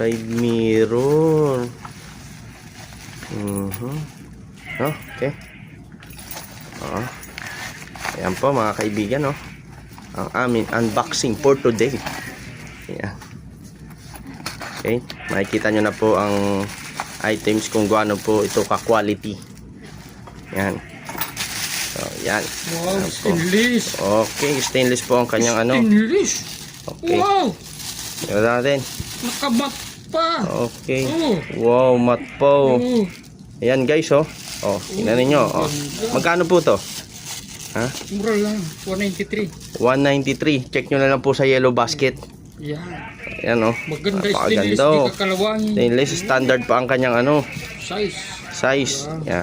Side mirror. Okay. Ayan po mga kaibigan, ang aming unboxing for today. Ayan. Okay, makikita nyo na po ang items kung gaano po ito ka-quality. Ayan. So, yan. Wow, ayan stainless. Okay, stainless po ang kanyang Stainless. Okay. Wow, Tignan natin. nakabat pa. Okay. Oh. Wow, mat po. Oh. Ayan guys, tingnan ninyo. Magkano po to? Ha? Mura lang, 193. 193. Check nyo na lang po sa yellow basket. Yan. Ayan, Maganda stainless, napakaganda, di kakalawangin. Stainless, standard pa ang kanyang Size. size. Yan.